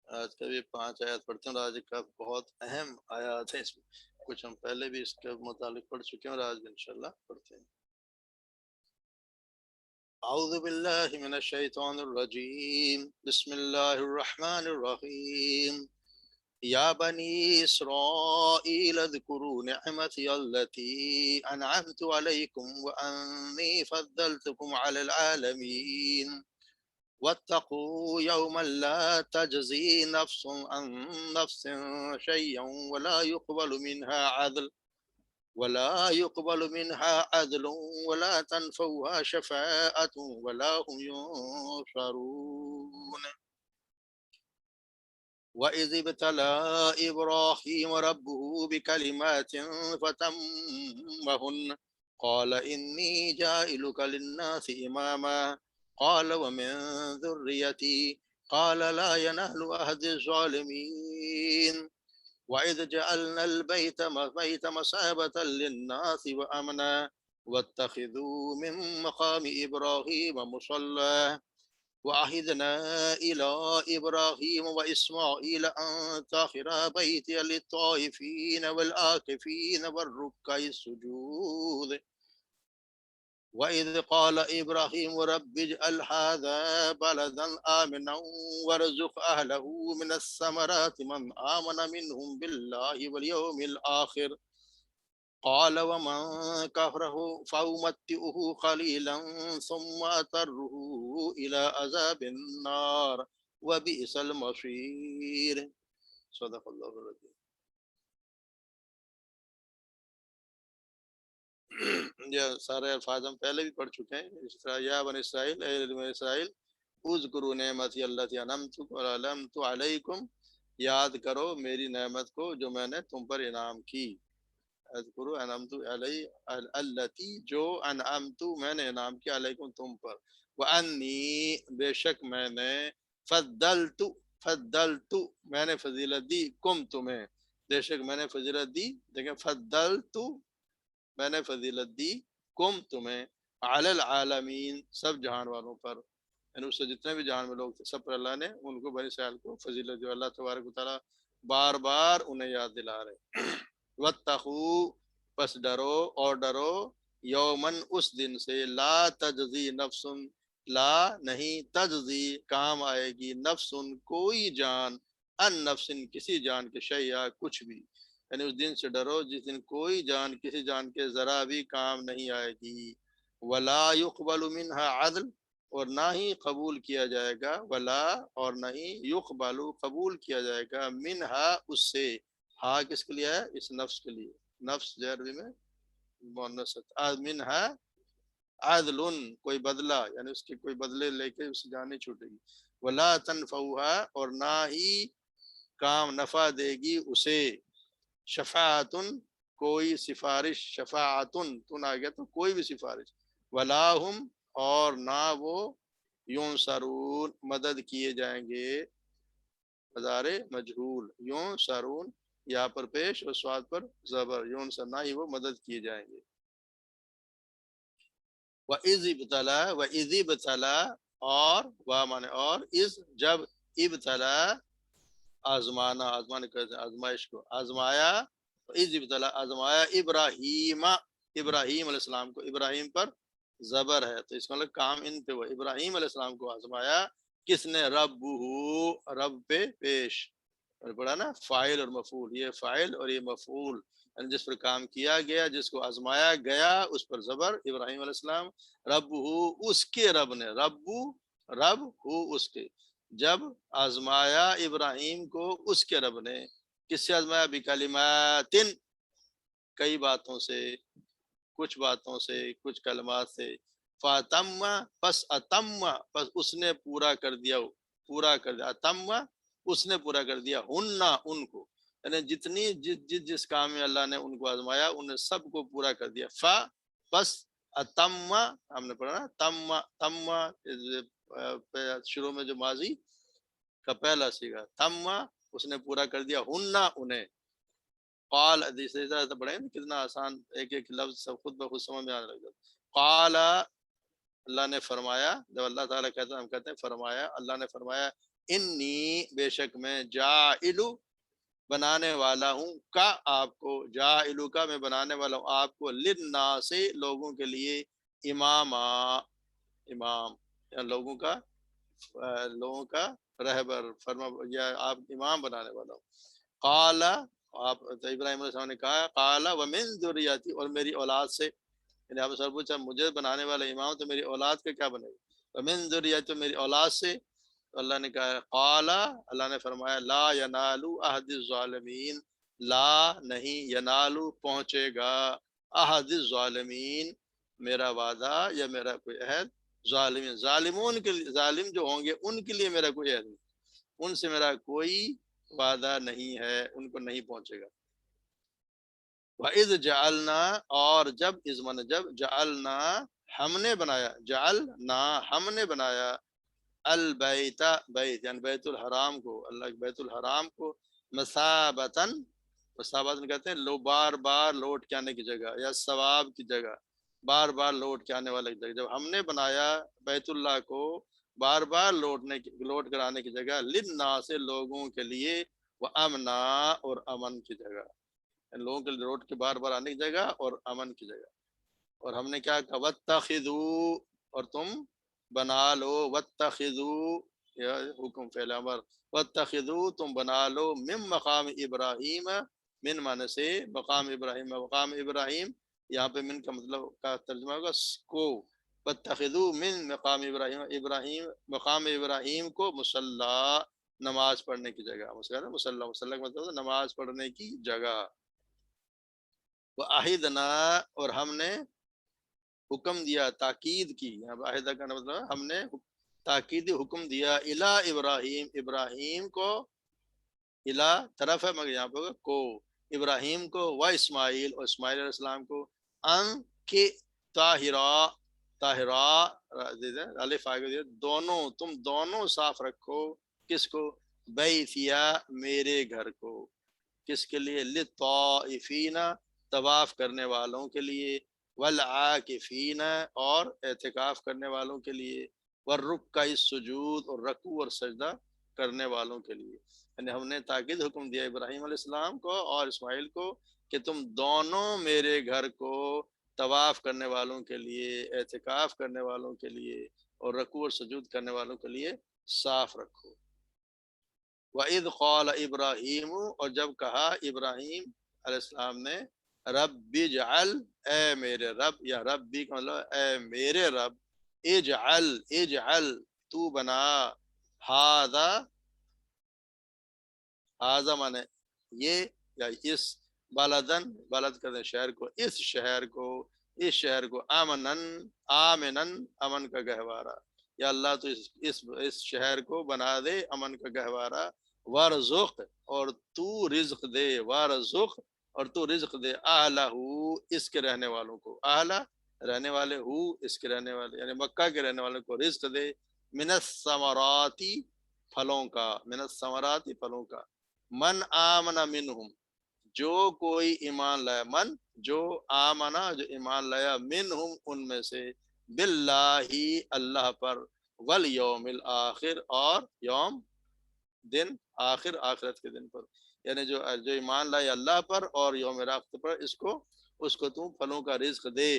آج کا بھی 5 آیات پڑھتے ہیں اور آج کا بہت اہم آیات ہے، اس میں کچھ ہم پہلے بھی اس کے متعلق پڑھ چکے ہیں اور آج بھی انشاءاللہ پڑھتے ہیں۔ اعوذ باللہ من الشیطان الرجیم، بسم اللہ الرحمن الرحیم۔ یا بنی اسرائیل اذکروا نعمتی التي انعمت علیکم وانی فضلتکم علی العالمین واتقوا يوما لا تجزي نفس عن نفس شيئا ولا يقبل منها عدل ولا تنفعها شفاعة ولا هم ينصرون وإذ ابتلى إبراهيم ربه بكلمات فتمهن قال إني جائلك للناس إماما قال ومن ذريتي قال لا ينال عهد الظالمين وإذ جعلنا البيت مثابة للناس وأمنا واتخذوا من مقام إبراهيم مصلى وعهدنا إلى إبراهيم وإسماعيل أن طهرا بيتي للطائفين والآكفين والركع السجود وإذ قال إبراهيم رب اجعل هذا بلدا آمنا وارزق أهله من الثمرات من آمن منهم بالله واليوم الآخر قال ومن كفره فأمتئه قليلا ثم أضطره إلى عذاب النار وبئس المصير صدق اللہ العظیم۔ یہ سارے الفاظ ہم پہلے بھی پڑھ چکے ہیں، اس طرح یا بنی اسرائیل، اے بنی اسرائیل اذکروا نعمتی التی انعمت علیکم، یاد کرو میری نعمت کو جو میں نے تم پر انعام کی۔ اذکروا انعمت علی التی، جو انعمت میں نے انعام کیا، علیکم تم پر، وانی بے شک میں نے، فضلت میں نے فضیلت دی، کم تمہیں بے شک میں نے فضیلت دی، دیکھیں فضلت میں نے فضیلت دی، کم تمہیں، علی العالمین سب جہان والوں پر، یعنی اس سے جتنے بھی جہان میں لوگ تھے سب پر اللہ نے ان کو، بنی اسرائیل کو فضیلت جو اللہ تبارک و تعالیٰ بار بار انہیں یاد دلا رہے۔ واتقوا، پس ڈرو اور ڈرو، یومن اس دن سے، لا تجزی نفس، لا نہیں، تجزی کام آئے گی، نفس کوئی جان، ان نفس کسی جان کے شیء کچھ بھی، یعنی اس دن سے ڈرو جس دن کوئی جان کسی جان کے ذرا بھی کام نہیں آئے گی، ولا يقبل منها عدل، اور نہ ہی قبول کیا جائے گا، ولا اور نہ ہی، یقبل قبول کیا جائے گا، منہا اس سے، ہا کس کے لیے ہے؟ اس نفس کے لیے، نفس عربی میں مؤنث ہے، منہا عدل کوئی بدلہ، یعنی اس کے کوئی بدلے لے کے اس کی جان نہیں چھوٹے گی، ولا تنفعها اور نہ ہی کام نفع دے گی اسے، شفاعتن کوئی سفارش، شفاعتن تن آ گیا تو کوئی بھی سفارش، ولا ہم اور نہ وہ، ینصرون مدد کیے جائیں گے، مضار مجہول، ینصرون یہاں پر پیش اور سواد پر زبر، ینصر نہ ہی وہ مدد کیے جائیں گے۔ وَإِذِ ابْتَلَا، وَإِذِ ابْتَلَا اور، و مانے اور، اس جب، ابتلا آزمانا، آزمانے کہتے ہیں آزمائش کو، آزمایا، اذ ابتلا آزمایا، ابراہیم، ابراہیم علیہ السلام کو، ابراہیم پر زبر ہے تو اس کا مطلب کام ان پہ ہوا، ابراہیم علیہ السلام کو آزمایا، کس نے؟ رب، رب پہ پیش، پڑھا نا فاعل اور مفعول، یہ فاعل اور یہ مفعول، یعنی جس پر کام کیا گیا، جس کو آزمایا گیا اس پر زبر، ابراہیم علیہ السلام، رب اس کے رب نے، رب اس کے، جب آزمایا ابراہیم کو اس کے رب نے، کس سے آزمایا؟ بکلمات، کئی باتوں سے، کچھ باتوں سے، کچھ کلمات سے، فاتم پس اتم پس اس نے پورا کر دیا، اتم اس نے پورا کر دیا، ہننا ان کو، یعنی جتنی جس کام میں اللہ نے ان کو آزمایا انہیں سب کو پورا کر دیا، پس اتم ہم نے پڑھا نا، تم شروع میں جو ماضی کا پہلا صیغہ تم، اس نے پورا کر دیا، ہننا انہیں، قال حدیث سے پڑھیں کتنا آسان، ایک ایک لفظ سب خود بخود سمجھ میں آنے لگ جاتا، قال اللہ نے فرمایا، جب اللہ تعالیٰ کہتا ہے ہم کہتے ہیں فرمایا، اللہ نے فرمایا، انی بے شک میں جاعلو بنانے والا ہوں کا آپ کو، جاعلو کا میں بنانے والا ہوں آپ کو، للناس سے لوگوں کے لیے، اماما امام یا لوگوں کا رہبر فرما یا آپ امام بنانے والا ہوں۔ قال آپ ابراہیم علیہ السلام نے کہا قال ومن ذریتی اور میری اولاد سے، یعنی آپ نے سر پوچھا مجھے بنانے والا امام تو میری اولاد کا کیا بنے گا، ومن ذریتی میری اولاد سے، تو اللہ نے کہا قال اللہ نے فرمایا لا ینال عہد الظالمین، لا نہیں، ینالو پہنچے گا، عہد الظالمین میرا وعدہ یا میرا کوئی عہد، ظالمین ظالمون کے لیے، ظالم جو ہوں گے ان کے لیے میرا کوئی عہد نہیں، ان سے میرا کوئی وعدہ نہیں ہے، ان کو نہیں پہنچے گا۔ وَإِذْ جَعَلْنَا اور جب از من جب جعلنا ہم نے بنایا، جعلنا ہم نے بنایا، البیت بیت یعنی بیت الحرام کو، اللہ کے بیت الحرام کو، مثابتاً، مثابتاً کہتے ہیں لو بار بار لوٹ کے آنے کی جگہ یا ثواب کی جگہ، بار بار لوٹ کے آنے والی جگہ، جب ہم نے بنایا بیت اللہ کو بار بار لوٹ کر آنے کی جگہ، للناس سے لوگوں کے لیے، وہ امنا اور امن کی جگہ، ان لوگوں کے لیے لوٹ کے بار بار آنے کی جگہ اور امن کی جگہ۔ اور ہم نے کیا کہا واتخذوا اور تم بنا لو، واتخذوا یہ حکم فعل امر، واتخذوا تم بنا لو من مقام ابراہیم، من معنی سے مقام ابراہیم، مقام ابراہیم یہاں پہ من کا مطلب کا ترجمہ ہوگا کو، واتخذوا من مقام ابراہیم، ابراہیم مقام ابراہیم کو مصلی نماز پڑھنے کی جگہ، مصلی مصلی کا مطلب نماز پڑھنے کی جگہ، وعہدنا اور ہم نے حکم دیا، تاکید کی، یہاں پہ عہدہ کا مطلب ہم نے تاکیدی حکم دیا، الا ابراہیم ابراہیم کو، الا طرف ہے مگر یہاں پہ ہوگا کو، ابراہیم کو، و اسماعیل اور اسماعیل علیہ السلام کو، ان کے طاہرا، طاہرا الف آگے دیا، دونوں تم دونوں صاف رکھو، کس کو، بیتیا میرے گھر کو، کس کے لیے، للطائفین طواف کرنے والوں کے لیے، والعاکفین اور اعتکاف کرنے والوں کے لیے، والرکع السجود اور رکوع اور سجدہ کرنے والوں کے لیے، یعنی ہم نے تاکید حکم دیا ابراہیم علیہ السلام کو اور اسماعیل کو کہ تم دونوں میرے گھر کو طواف کرنے والوں کے لیے، اعتکاف کرنے والوں کے لیے اور رکوع اور سجود کرنے والوں کے لیے صاف رکھو۔ وَإِذْ قَالَ ابراہیم اور جب کہا ابراہیم علیہ السلام نے، رب اجعل اے میرے رب، یا ربی کا مطلب اے میرے رب، اجعل اجعل تو بنا، ہاذا ہاذا مانے یہ یا اس، بلدن بلد کرتے شہر کو، اس شہر کو، اس شہر کو، آمنن آمنن امن کا گہوارہ، یا اللہ تو اس شہر کو بنا دے امن کا گہوارہ، وارزق اور تو رزق دے، وارزق اور تو رزق دے، اہلہ اس کے رہنے والوں کو، اہلہ رہنے والے ہو اس کے رہنے والے یعنی مکہ کے رہنے والوں کو رزق دے، من الثمراتی پھلوں کا، من الثمراتی پھلوں کا، من آمن منہم جو کوئی ایمان لایا، من جو آمنا جو ایمان لایا، منہم ان میں سے، باللہ اللہ پر، والیوم الآخر اور یوم دن آخر آخرت کے دن پر، یعنی جو ایمان لائے اللہ پر اور یوم آخرت پر، اس کو تم پھلوں کا رزق دے۔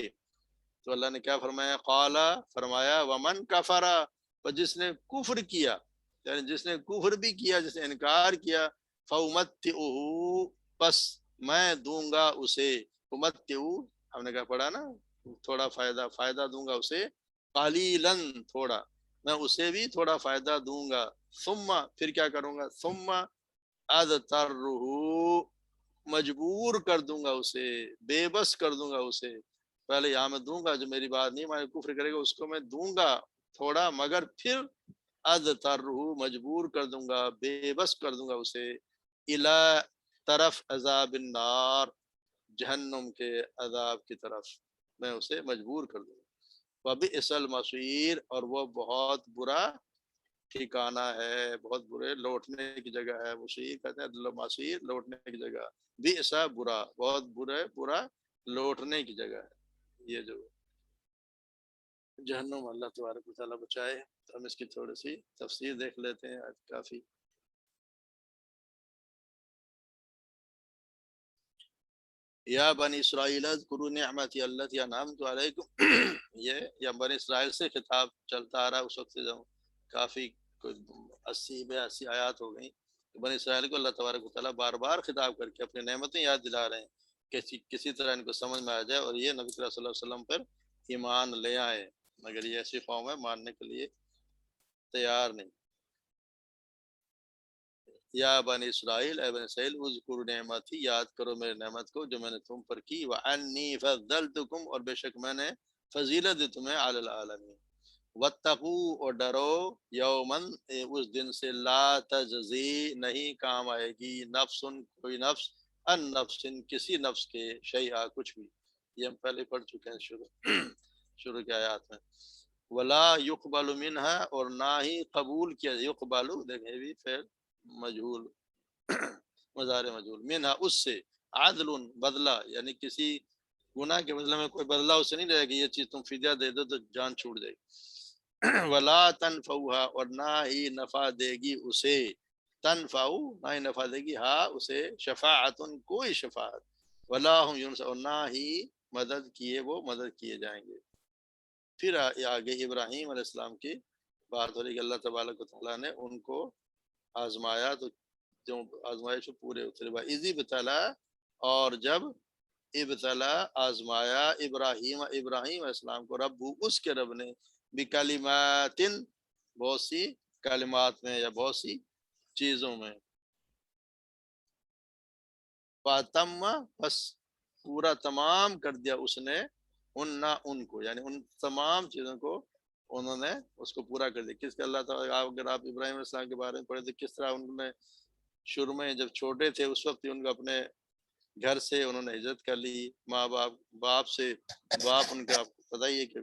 تو اللہ نے کیا فرمایا، قال فرمایا ومن کفر اور جس نے کفر کیا، یعنی جس نے کفر بھی کیا، جس نے انکار کیا، فَأُمَتِّعُهُ پس میں دوں گا اسے، أُمَتِّعُهُ ہم نے کہا پڑھا نا، تھوڑا فائدہ دوں گا اسے، قلیلاً تھوڑا، میں اسے بھی تھوڑا فائدہ دوں گا، ثم پھر کیا کروں گا، ثم اضطرہ مجبور کر دوں گا اسے، بے بس کر دوں گا اسے، پہلے یہاں میں دوں گا جو میری بات نہیں مانے کفر کرے گا اس کو میں دوں گا تھوڑا، مگر پھر اضطرہ مجبور کر دوں گا، بے بس کر دوں گا اسے، الی طرف عذاب النار جہنم کے عذاب کی طرف میں اسے مجبور کر دوں گا، وبئس المصیر اور وہ بہت برا ٹھکانہ ہے، بہت برے لوٹنے کی جگہ ہے، مصیر کہتے ہیں مصیر لوٹنے کی جگہ، بئس برا، بہت برا لوٹنے کی جگہ ہے یہ جو جہنم، اللہ تبارک و تعالیٰ بچائے۔ ہم اس کی تھوڑی سی تفسیر دیکھ لیتے ہیں آج کافی. یا بنی اسرائیل اذکروا نعمتی التی انعمت علیکم. یہ یا بنی اسرائیل سے خطاب چلتا آ رہا اس وقت سے جب کافی 80 آیات ہو گئیں. بنی اسرائیل کو اللہ تبارک و تعالیٰ بار بار خطاب کر کے اپنی نعمتیں یاد دلا رہے ہیں کہ کسی طرح ان کو سمجھ میں آ جائے اور یہ نبی صلی اللہ علیہ وسلم پر ایمان لے آئے، مگر یہ ایسی قوم ہے ماننے کے لیے تیار نہیں. یا بنی اسرائیل، اے بنی اسرائیل، اذکروا نعمتی، یاد کرو میری نعمت کو جو میں نے تم پر کی، وانی فضلتکم، اور بے شک میں نے فضیلت دی تمہیں علی العالمین. واتقوا، اور ڈرو، یومن، اس دن سے، لا تجزی، نہیں کام آئے گی، نفس، کوئی نفس، ان نفس، کسی نفس کے، شیئا، کچھ بھی. یہ ہم پہلے پڑھ چکے ہیں شروع کے آیات میں. ولا یقبل منہا، اور نہ ہی قبول کیا، یقبل دیکھیں بھی فعل مجہول مضارع مجہول، منہا، اس سے، عدل، بدلہ، یعنی کسی گناہ کے بدلے میں کوئی بدلہ اسے نہیں رہے گا کہ یہ چیز تم فدیہ دے دو تو جان چھوٹ جائے گی. ولا تنفعها، اور نہ ہی نفع دے گی اسے، تنفع، نہ ہی نفع دے گی، ہاں اسے، شفاعت، کوئی شفاعت، ولا هم ينصرون، اور نہ ہی مدد کیے وہ مدد کیے جائیں گے. پھر آگے ابراہیم علیہ السلام کی بات ہو رہی کہ اللہ تبارک و تعالیٰ نے ان کو آزمایا تو جو آزمائش پورے اترے. اذ ابتلا، اور جب، ابتلا، آزمایا، ابراہیم علیہ السلام کو، رب، اس کے رب نے، بکلمات، بہت سی کلمات میں یا بہت سی چیزوں میں، فاتم، بس پورا تمام کر دیا اس نے، ان کو، یعنی ان تمام چیزوں کو انہوں نے اس کو پورا کر دیا. کس کے؟ اللہ تعالیٰ. اگر آپ ابراہیم علیہ السلام کے بارے میں پڑھے تو کس طرح انہوں نے شروع میں جب چھوٹے تھے اس وقت ہی ان کو اپنے گھر سے انہوں نے ہجرت کر لی، ماں باپ سے. باپ ان کا آپ کو پتہ ہی ہے کہ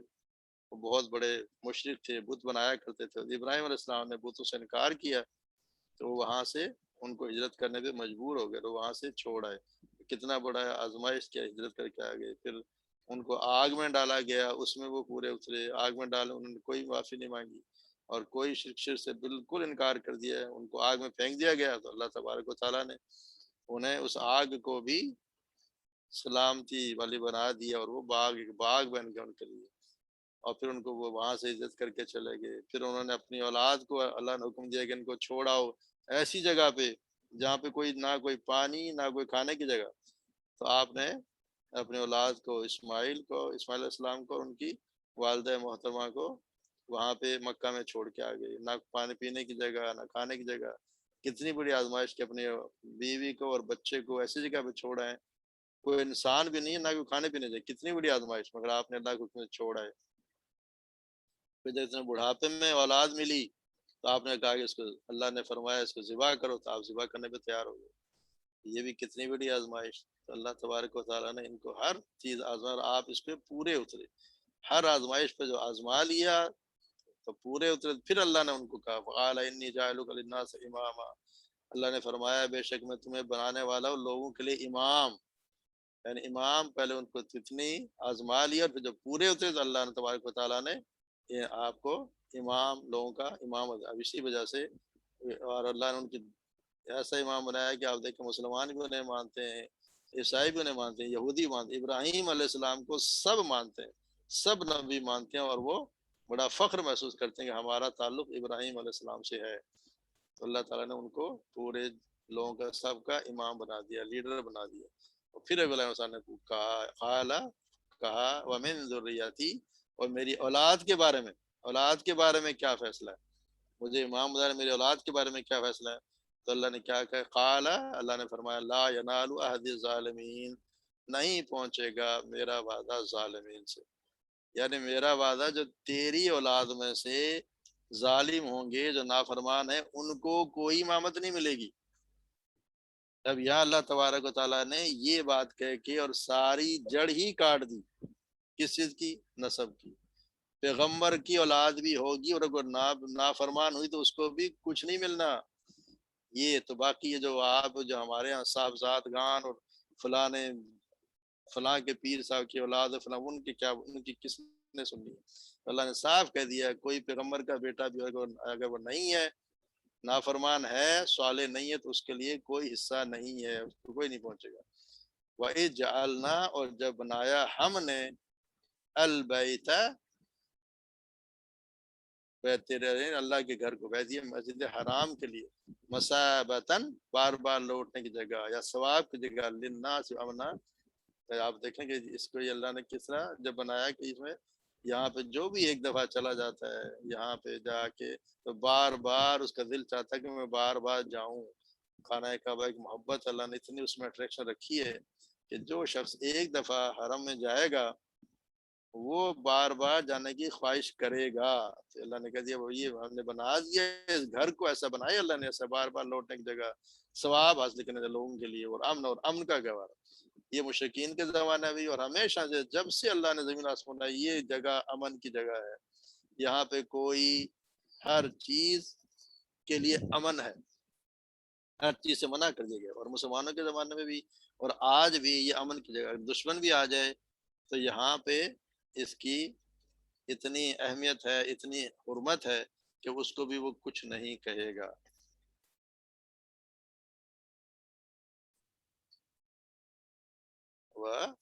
وہ بہت بڑے مشرک تھے، بت بنایا کرتے تھے. ابراہیم علیہ السلام نے بتوں سے انکار کیا تو وہاں سے ان کو ہجرت کرنے پہ مجبور ہو گئے، تو وہاں سے چھوڑ آئے. کتنا بڑا آزمائش کیا، ہجرت کر کے آ گئے. پھر ان کو آگ میں ڈالا گیا، اس میں وہ پورے اترے. آگ میں ڈالے، انہوں نے کوئی معافی نہیں مانگی اور کوئی شرک سے بالکل انکار کر دیا. ان کو آگ میں پھینک دیا گیا تو اللہ تبارک و تعالیٰ نے انہیں اس آگ کو بھی سلامتی والی بنا دیا اور وہ ایک باغ بن گیا ان کے لیے. اور پھر ان کو وہ وہاں سے عزت کر کے چلے گئے. پھر انہوں نے اپنی اولاد کو اللہ نے حکم دیا کہ ان کو چھوڑاؤ ایسی جگہ پہ جہاں پہ کوئی نہ کوئی پانی نہ کوئی کھانے کی جگہ. تو آپ نے اپنے اولاد کو، اسماعیل علیہ السلام کو اور ان کی والدہ محترمہ کو وہاں پہ مکہ میں چھوڑ کے آ گئے. نہ پانی پینے کی جگہ، نہ کھانے کی جگہ. کتنی بڑی آزمائش کہ اپنی بیوی کو اور بچے کو ایسی جگہ پہ چھوڑا ہے، کوئی انسان بھی نہیں ہے، نہ کوئی کھانے پینے جائے. کتنی بڑی آزمائش، مگر آپ نے اللہ کو چھوڑا ہے. پھر جب اتنے بڑھاپے میں اولاد ملی تو آپ نے کہا کہ اس کو، اللہ نے فرمایا اس کو ذبح کرو، تو آپ ذبح کرنے پہ تیار ہو گئے. یہ بھی کتنی بڑی آزمائش. تو اللہ تبارک و تعالیٰ نے ان کو ہر چیز آزما، آپ اس پہ پورے اترے. ہر آزمائش پہ جو آزما لیا تو پورے اترے. پھر اللہ نے ان کو کہا وقال انی جاعلک للناس اماما، اللہ نے فرمایا بے شک میں تمہیں بنانے والا ہوں لوگوں کے لیے امام. یعنی امام پہلے ان کو اتنی آزما لیا اور پھر جب پورے اترے تو اللہ نے تبارک و تعالیٰ نے آپ کو امام، لوگوں کا امام. اب اسی وجہ سے اور اللہ نے ان کی ایسا امام بنایا کہ آپ دیکھیں مسلمان بھی انہیں مانتے ہیں، عیسائی بھی انہیں مانتے ہیں، یہودی مانتے ہیں، ابراہیم علیہ السلام کو سب مانتے ہیں، سب نبی مانتے ہیں اور وہ بڑا فخر محسوس کرتے ہیں کہ ہمارا تعلق ابراہیم علیہ السلام سے ہے. تو اللہ تعالیٰ نے ان کو پورے لوگوں کا سب کا امام بنا دیا، لیڈر بنا دیا. اور پھر ابراہیم علیہ السلام نے کہا ومن ذریتی، اور میری اولاد کے بارے میں، اولاد کے بارے میں کیا فیصلہ ہے، مجھے امام بنا میری اولاد کے بارے میں کیا فیصلہ ہے. تو اللہ نے کیا کہا، قال، اللہ نے فرمایا لا ینال عہد الظالمین، نہیں پہنچے گا میرا وعدہ ظالمین سے. یعنی میرا وعدہ جو تیری اولاد میں سے ظالم ہوں گے، جو نافرمان ہیں، ان کو کوئی امامت نہیں ملے گی. اب یہاں اللہ تبارک و تعالیٰ نے یہ بات کہہ کے اور ساری جڑ ہی کاٹ دی. کس چیز کی؟ نسب کی. پیغمبر کی اولاد بھی ہوگی اور اگر نافرمان ہوئی تو اس کو بھی کچھ نہیں ملنا. یہ تو باقی ہے جو ہمارے یہاں صاحبزاد گان اور فلاں کے پیر صاحب کی اولاد فلاں، ان کی کیا، ان کی کس نے سننی ہے. اللہ نے صاف کہہ دیا کوئی پیغمبر کا بیٹا بھی اگر وہ نہیں ہے، نافرمان ہے، صالح نہیں ہے، تو اس کے لیے کوئی حصہ نہیں ہے، اس کو کوئی نہیں پہنچے گا۔ وَإِذْ جَعَلْنَا، اور جب بنایا ہم نے، البیت، بیت اللہ کے گھر کو، بیت مسجد حرام کے لیے، مثابتاً، بار بار لوٹنے کی جگہ یا ثواب کی جگہ، للناس، امنا۔ آپ دیکھیں کہ اس کو یہ اللہ نے کس طرح جب بنایا کہ اس میں یہاں پہ جو بھی ایک دفعہ چلا جاتا ہے یہاں پہ جا کے تو بار بار اس کا دل چاہتا ہے کہ میں بار بار جاؤں۔ خانہ کعبہ ایک محبت اللہ نے اتنی اس میں اٹریکشن رکھی ہے کہ جو شخص ایک دفعہ حرم میں جائے گا وہ بار بار جانے کی خواہش کرے گا۔ تو اللہ نے کہہ دیا وہ یہ ہم نے بنا دیا اس گھر کو، ایسا بنایا اللہ نے، ایسا بار بار لوٹنے کی جگہ، ثواب حاصل کرنے والے لوگوں کے لیے، اور امن کا گوارا۔ یہ مشرکین کے زمانہ بھی اور ہمیشہ سے جب سے اللہ نے زمین آسمان بنائی یہ جگہ امن کی جگہ ہے، یہاں پہ کوئی ہر چیز کے لیے امن ہے، ہر چیز سے منع کر دیا گیا، اور مسلمانوں کے زمانے میں بھی اور آج بھی یہ امن کی جگہ۔ دشمن بھی آ جائے تو یہاں پہ اس کی اتنی اہمیت ہے، اتنی حرمت ہے کہ اس کو بھی وہ کچھ نہیں کہے گا۔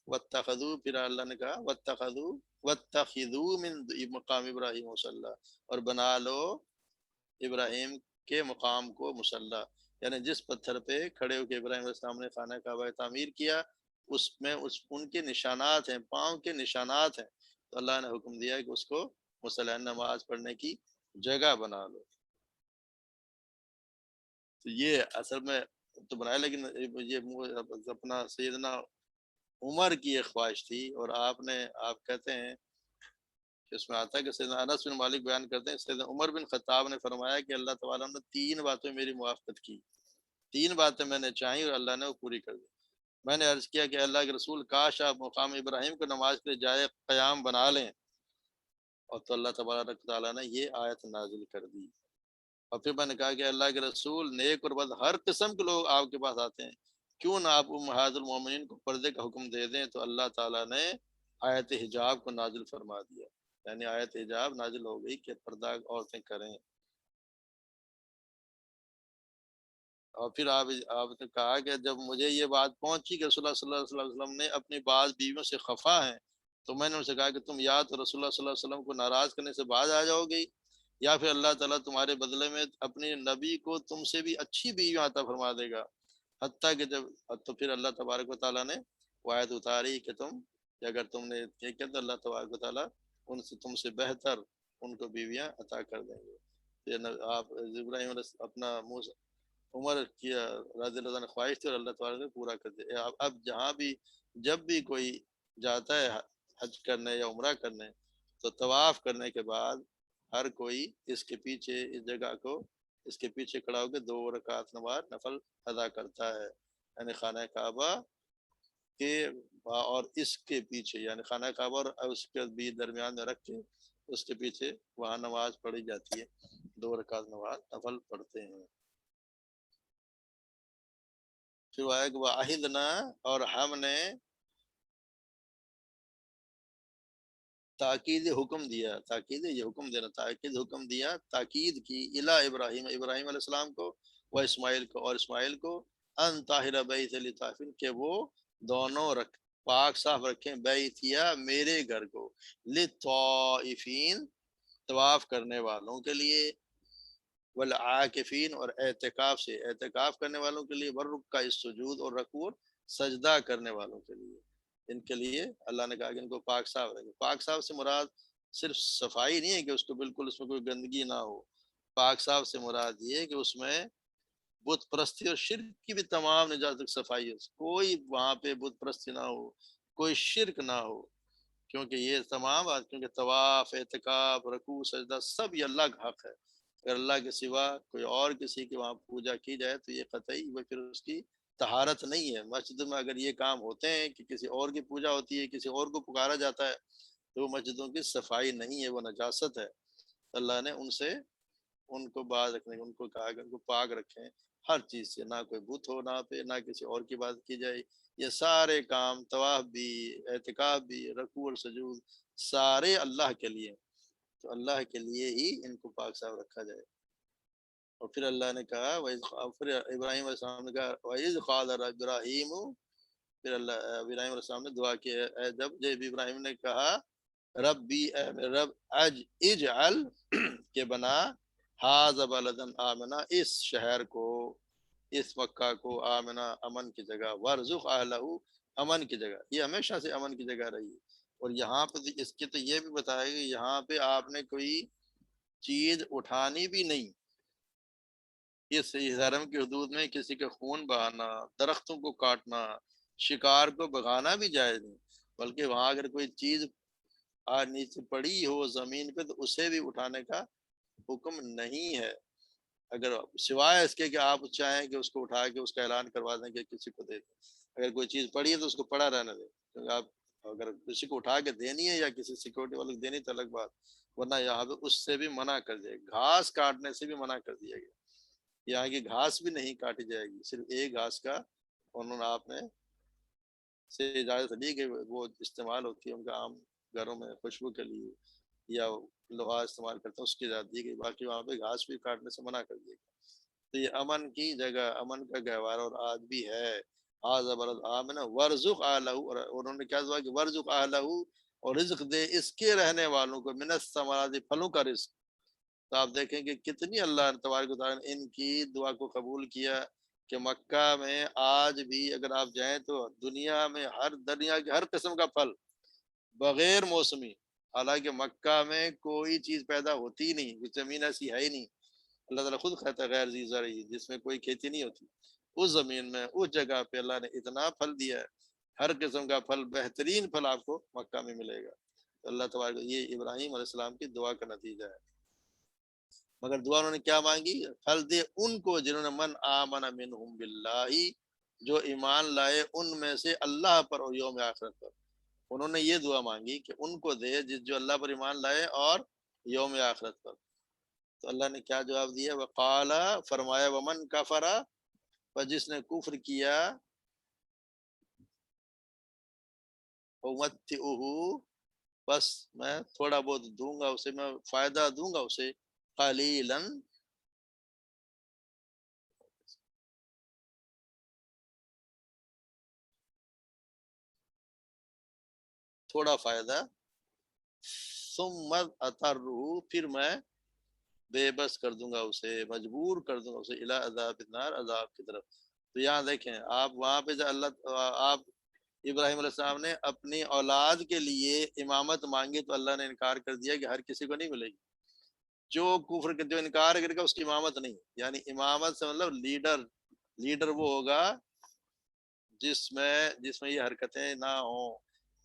واتخذوا، پھر اللہ نے کہا واتخذوا من مقام ابراہیم مصلی، اور بنا لو ابراہیم کے مقام کو مصلی، یعنی جس پتھر پہ کھڑے ہو کے ابراہیم علیہ السلام نے خانہ کعبہ تعمیر کیا اس میں ان کے نشانات ہیں، پاؤں کے نشانات ہیں، تو اللہ نے حکم دیا کہ اس کو مصلی، نماز پڑھنے کی جگہ بنا لو۔ تو یہ اصل میں تو بنایا، لیکن یہ اپنا سیدنا عمر کی ایک خواہش تھی، اور آپ کہتے ہیں کہ اس میں آتا ہے کہ سیدنا انس بن مالک بیان کرتے ہیں سیدنا عمر بن خطاب نے فرمایا کہ اللہ تعالیٰ نے 3 باتیں میری موافقت کی، 3 باتیں میں نے چاہی اور اللہ نے وہ پوری کر دی۔ میں نے عرض کیا کہ اللہ کے رسول کاش آپ مقام ابراہیم کو نماز کے لیے جائے قیام بنا لیں، اور تو اللہ تبارک تعالیٰ نے یہ آیت نازل کر دی۔ اور پھر میں نے کہا کہ اللہ کے رسول نیک اور بد ہر قسم کے لوگ آپ کے پاس آتے ہیں، کیوں نہ آپ امہات المومنین کو پردے کا حکم دے دیں، تو اللہ تعالیٰ نے آیت حجاب کو نازل فرما دیا، یعنی آیت حجاب نازل ہو گئی کہ پردہ عورتیں کریں۔ اور پھر آپ نے کہا کہ جب مجھے یہ بات پہنچی کہ رسول اللہ صلی اللہ علیہ وسلم نے اپنی بعض بیویوں سے خفا ہیں، تو میں نے ان سے کہا کہ تم یا تو رسول اللہ صلی اللہ علیہ وسلم کو ناراض کرنے سے باز آ جاؤ گی، یا پھر اللہ تعالیٰ تمہارے بدلے میں اپنے نبی کو تم سے بھی اچھی بیویاں عطا فرما دے گا۔ حتیٰ کہ تو پھر اللہ تبارک و تعالیٰ نے وہ آیت اتاری کہ کہ اگر تم نے یہ کیا تو اللہ تبارک و تعالیٰ تم سے بہتر ان کو بیویاں عطا کر دیں گے۔ آپ ابراہیم اپنا عمر کی رضی اللہ عنہ خواہش تھی اور اللہ تعالیٰ نے پورا کر دیا۔ اب جہاں بھی جب بھی کوئی جاتا ہے حج کرنے یا عمرہ کرنے تو طواف کرنے کے بعد ہر کوئی اس کے پیچھے اس جگہ کو اس کے پیچھے کھڑا ہو کے 2 رکعت نماز نفل ادا کرتا ہے، یعنی خانہ کعبہ کے اور اس کے پیچھے، یعنی خانہ کعبہ اور اس کے بھی درمیان میں رکھ کے اس کے پیچھے وہاں نماز پڑھی جاتی ہے، 2 رکعت نماز نفل پڑھتے ہیں۔ پھر آیا کہ وَعَهِدْنَا، اور ہم نے تاکید حکم دیا، تاکید یہ حکم دینا، تاکید حکم دیا، تاکید کی الی ابراہیم، ابراہیم علیہ السلام کو، و اسماعیل کو، اور اسماعیل کو، ان طاہر بیت للطائفین، کہ وہ دونوں پاک صاف رکھیں، بیتیا میرے گھر کو، للطائفین طواف کرنے والوں کے لیے، والعاکفین اور اعتکاف کرنے والوں کے لیے، والرکع السجود اور رکوع اور سجدہ کرنے والوں کے لیے، ان کے لیے اللہ نے کہا کہ ان کو پاک صاف رکھیں۔ پاک صاف سے مراد صرف صفائی نہیں ہے کہ اس کو بالکل اس میں کوئی گندگی نہ ہو، پاک صاف سے مراد یہ ہے کہ اس میں بت پرستی اور شرک کی بھی تمام نجات صفائی ہے، کوئی وہاں پہ بت پرستی نہ ہو، کوئی شرک نہ ہو، کیونکہ یہ تمام بات، کیونکہ طواف، اعتکاف، رکوع، سجدہ سب یہ اللہ کا حق ہے، اگر اللہ کے سوا کوئی اور کسی کی وہاں پوجا کی جائے تو یہ قطعی وہ پھر اس کی طہارت نہیں ہے۔ مسجد میں اگر یہ کام ہوتے ہیں کہ کسی اور کی پوجا ہوتی ہے، کسی اور کو پکارا جاتا ہے، تو وہ مسجدوں کی صفائی نہیں ہے، وہ نجاست ہے۔ اللہ نے ان سے ان کو باز رکھنے، ان کو کہا کہ ان کو پاک رکھیں ہر چیز سے، نہ کوئی بت ہو، نہ کسی اور کی بات کی جائے، یہ سارے کام طواف بھی، اعتکاف بھی، رکوع اور سجود سارے اللہ کے لیے، تو اللہ کے لیے ہی ان کو پاک صاف رکھا جائے۔ اور پھر اللہ نے کہا پھر ابراہیم علیہ السلام نے کہا وَإِذْ قَالَ إِبْرَاهِيمُ، پھر اللہ ابراہیم علیہ السلام نے دعا کی جب ابراہیم نے کہا ربی اے میرے رب اجعل کہ بنا ھذا بلدن آمنا، اس شہر کو، اس مکہ کو، آمنا امن کی جگہ، وارزق اہلہ امن کی جگہ، یہ ہمیشہ سے امن کی جگہ رہی ہے۔ اور یہاں پہ اس کے تو یہ بھی بتایا کہ یہاں پہ آپ نے کوئی چیز اٹھانی بھی نہیں، اس حرم کی حدود میں کسی کا خون بہانا، درختوں کو کاٹنا، شکار کو بھگانا بھی جائز نہیں، بلکہ وہاں اگر کوئی چیز نیچے پڑی ہو زمین پہ تو اسے بھی اٹھانے کا حکم نہیں ہے، اگر سوائے اس کے کہ آپ چاہیں کہ اس کو اٹھا کے اس کا اعلان کروا دیں کہ کسی کو دے دیں۔ اگر کوئی چیز پڑی ہے تو اس کو پڑا رہنے دیں، کیونکہ آپ اگر کسی کو اٹھا کے دینی ہے یا کسی سیکورٹی والے کو دینی تو الگ بات، ورنہ یہاں پہ اس سے بھی منع کر دیا، گھاس کاٹنے سے بھی منع کر دیا گیا، یہاں کی گھاس بھی نہیں کاٹی جائے گی، صرف ایک گھاس کا انہوں نے آپ نے سے اجازت لی کہ وہ استعمال ہوتی ہے ان کا عام گھروں میں خوشبو کے لیے یا لوہا استعمال کرتے ہیں، اس کی اجازت دی گئی، باقی وہاں پہ گھاس بھی کاٹنے سے منع کر دیا گیا۔ تو یہ امن کی جگہ، امن کا گہوارہ اور آج بھی ہے۔ ھذا بلد آمن وارزق اہلہ، اور انہوں نے کیا دعا کہ وارزق اہلہ، اور رزق دے اس کے رہنے والوں کو، من الثمرات پھلوں کا رزق۔ تو آپ دیکھیں کہ کتنی اللہ تبارک و تعالیٰ نے ان کی دعا کو قبول کیا کہ مکہ میں آج بھی اگر آپ جائیں تو دنیا میں دنیا کے ہر قسم کا پھل بغیر موسمی، حالانکہ مکہ میں کوئی چیز پیدا ہوتی ہی نہیں، زمین ایسی ہے ہی نہیں، اللہ تعالیٰ خود کہتا ہے غیر ذی زرع، جس میں کوئی کھیتی نہیں ہوتی، اس زمین میں اس جگہ پہ اللہ نے اتنا پھل دیا ہے، ہر قسم کا پھل، بہترین پھل آپ کو مکہ میں ملے گا۔ تو اللہ تبارک، یہ ابراہیم علیہ السلام کی دعا کا نتیجہ ہے۔ مگر دعا انہوں نے کیا مانگی؟ پھل دے ان کو جنہوں نے من آمن منہم باللہ، جو ایمان لائے ان میں سے اللہ پر اور یوم آخرت پر، انہوں نے یہ دعا مانگی کہ ان کو دے جو اللہ پر ایمان لائے اور یوم آخرت پر۔ تو اللہ نے کیا جواب دیا؟ وقال، فرمایا ومن کفر، پر جس نے کفر کیا، امتعہ، بس میں تھوڑا بہت دوں گا اسے، میں فائدہ دوں گا اسے، قلیلا، تھوڑا فائدہ، ثم اضطرہ، پھر میں بے بس کر دوں گا اسے، مجبور کر دوں گا اسے، الی عذاب النار، عذاب کی طرف۔ تو یہاں دیکھیں آپ، وہاں پہ جو آپ ابراہیم علیہ السلام نے اپنی اولاد کے لیے امامت مانگی تو اللہ نے انکار کر دیا کہ ہر کسی کو نہیں ملے گی، جو کفر کے جو انکار کرے گا اس کی امامت نہیں، یعنی امامت سے مطلب لیڈر وہ ہوگا جس میں یہ حرکتیں نہ ہوں۔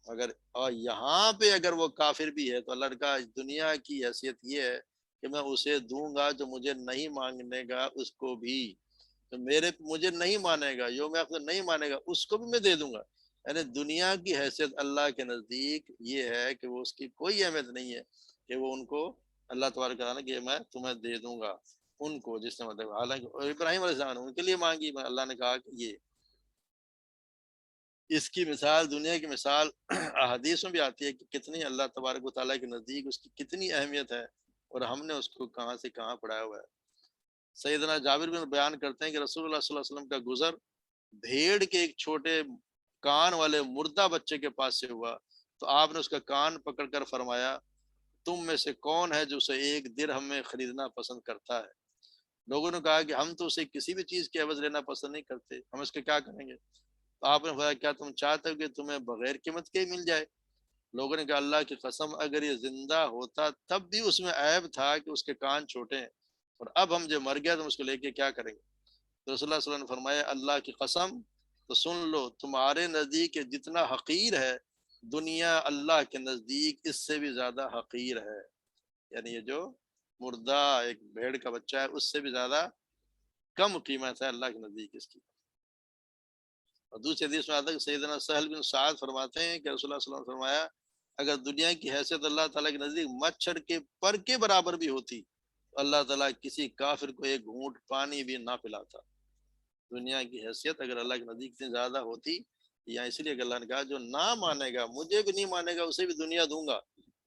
اگر اور یہاں پہ اگر وہ کافر بھی ہے تو اللہ نے کہا دنیا کی حیثیت یہ ہے کہ میں اسے دوں گا جو مجھے نہیں مانگنے گا، اس کو بھی تو مجھے نہیں مانے گا، جو میں نہیں مانے گا اس کو بھی میں دے دوں گا۔ یعنی دنیا کی حیثیت اللہ کے نزدیک یہ ہے کہ وہ اس کی کوئی اہمیت نہیں ہے کہ وہ ان کو اللہ تبارک و تعالیٰ کہ میں تمہیں دے دوں گا ان کو، جس نے مطلب حالانکہ ابراہیم علیہ السلام نے ان کے لیے مانگی، اللہ نے کہا کہ یہ اس کی مثال، دنیا کی مثال احادیث میں بھی آتی ہے کہ کتنی اللہ تبارک و تعالیٰ کے نزدیک اس کی کتنی اہمیت ہے، اور ہم نے اس کو کہاں سے کہاں پڑھایا ہوا ہے۔ سیدنا جابر بن بیان کرتے ہیں کہ رسول اللہ صلی اللہ علیہ وسلم کا گزر بھیڑ کے ایک چھوٹے کان والے مردہ بچے کے پاس سے ہوا، تو آپ نے اس کا کان پکڑ کر فرمایا تم میں سے کون ہے جو اسے ایک درہم میں خریدنا پسند کرتا ہے؟ لوگوں نے کہا کہ ہم تو اسے کسی بھی چیز کے عوض لینا پسند نہیں کرتے، ہم اس کے کیا کریں گے؟ تو آپ نے فرمایا کیا تم چاہتے ہو کہ تمہیں بغیر قیمت کے ہی مل جائے؟ لوگوں نے کہا اللہ کی قسم اگر یہ زندہ ہوتا تب بھی اس میں عیب تھا کہ اس کے کان چھوٹے ہیں، اور اب ہم جو مر گیا تو اس کو لے کے کیا کریں گے؟ تو رسول اللہ صلی اللہ علیہ وسلم نے فرمایا اللہ کی قسم تو سن لو، تمہارے نزدیک جتنا حقیر ہے دنیا اللہ کے نزدیک اس سے بھی زیادہ حقیر ہے، یعنی یہ جو مردہ ایک بھیڑ کا بچہ ہے اس سے بھی زیادہ کم قیمت ہے اللہ کے نزدیک اس کی۔ اور دوسری حدیث میں آتا ہے کہ سیدنا سہل بن سعد فرماتے ہیں کہ رسول اللہ صلی اللہ علیہ وسلم نے فرمایا اگر دنیا کی حیثیت اللہ تعالیٰ کے نزدیک مچھر کے پر کے برابر بھی ہوتی تو اللہ تعالیٰ کسی کافر کو ایک گھونٹ پانی بھی نہ پلاتا۔ دنیا کی حیثیت اگر اللہ کے نزدیک اتنی زیادہ ہوتی، یا اس لیے کہ اللہ نے کہا جو نہ مانے گا، مجھے بھی نہیں مانے گا، اسے بھی دنیا دوں گا،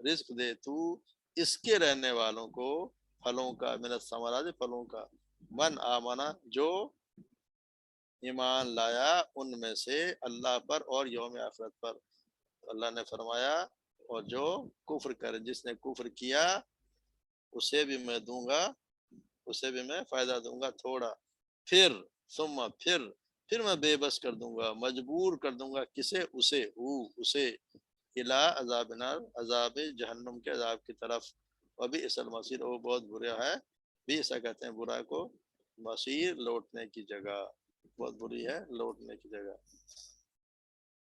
رزق دے تو اس کے رہنے والوں کو پھلوں کا، من الثمرات پھلوں کا، من آمنا جو ایمان لایا ان میں سے اللہ پر اور یوم آخرت پر۔ اللہ نے فرمایا اور جو کفر کرے، جس نے کفر کیا اسے بھی میں دوں گا، اسے بھی میں فائدہ دوں گا تھوڑا، پھر ثم پھر میں بے بس کر دوں گا، مجبور کر دوں گا کسے، اسے الى عذاب نار، عذاب جہنم کے عذاب کی طرف، وبئس المصیر، وہ بہت برا ہے، بھی ایسا کہتے ہیں برا کو، مصیر لوٹنے کی جگہ، بہت بری ہے لوٹنے کی جگہ۔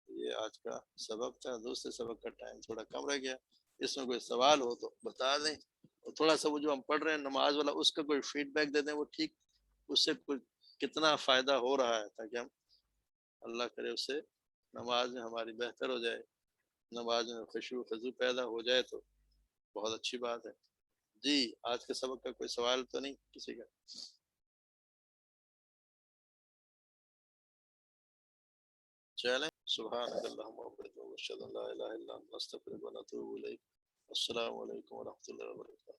یہ آج کا سبق تھا، دوسرے سبق کا ٹائم تھوڑا کم رہ گیا، اس میں کوئی سوال ہو تو بتا دیں، اور تھوڑا سا وہ جو ہم پڑھ رہے ہیں نماز والا اس کا کوئی فیڈ بیک دے دیں، وہ ٹھیک اس سے کوئی کتنا فائدہ ہو رہا ہے، تاکہ ہم اللہ کرے اس سے نماز میں ہماری بہتر ہو جائے، نماز میں خشوع و خضوع پیدا ہو جائے تو بہت اچھی بات ہے۔ جی آج کے سبق کا کوئی سوال تو نہیں کسی کا؟ چلیں، سبحانک اللہم وبحمدک، اشہد ان لا الہ الا انت، نستغفرک ونتوب الیک۔ السلام علیکم ورحمۃ اللہ وبرکاتہ۔